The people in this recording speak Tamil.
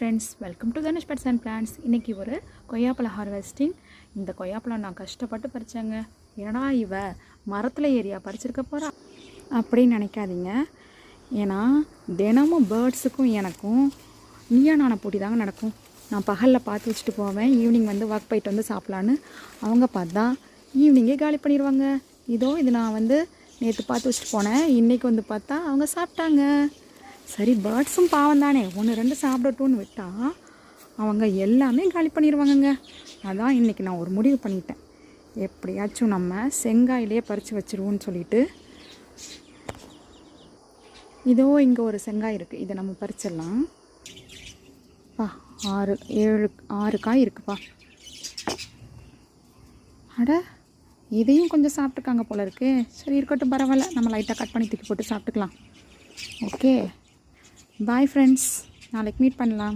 Friends, welcome to Dhanush pets and plans. இன்றைக்கி ஒரு கொய்யாப்பழம் ஹார்வெஸ்டிங். இந்த கொய்யாப்பழம் நான் கஷ்டப்பட்டு பறித்தேங்க. ஏன்னா இவ மரத்தில் ஏரியா பறிச்சிருக்க போகிறா அப்படின்னு நினைக்காதீங்க. ஏன்னா தினமும் பேர்ட்ஸுக்கும் எனக்கும் நீயா நானை போட்டி தாங்க நடக்கும். நான் பகலில் பார்த்து வச்சுட்டு போவேன், ஈவினிங் வந்து வாக் போயிட்டு வந்து சாப்பிட்லான்னு. அவங்க பார்த்தா ஈவினிங்கே காலி பண்ணிடுவாங்க. இது நான் நேற்று பார்த்து வச்சுட்டு போனேன், இன்றைக்கி பார்த்தா அவங்க சாப்பிட்டாங்க. சரி, பேர்ட்ஸும் பாவம் தானே, 1-2 சாப்பிடட்டும்னு விட்டால் அவங்க எல்லாமே காலி பண்ணிடுவாங்கங்க. அதான் இன்றைக்கி நான் ஒரு முடிவு பண்ணிட்டேன். எப்படியாச்சும் நம்ம செங்காயிலே பறித்து வச்சுருவோன்னு சொல்லிட்டு, இங்கே ஒரு செங்காய் இருக்குது, இதை நம்ம பறிச்சிடலாம். 6 காய் இருக்குப்பா. அட, இதையும் கொஞ்சம் சாப்பிட்டுக்காங்க போல இருக்கு. சரி, இருக்கட்டும், பரவாயில்ல, நம்ம லைட்டாக கட் பண்ணி தூக்கி போட்டு சாப்பிட்டுக்கலாம். ஓகே, பாய் ஃப்ரெண்ட்ஸ், நாளைக்கு மீட் பண்ணலாம்.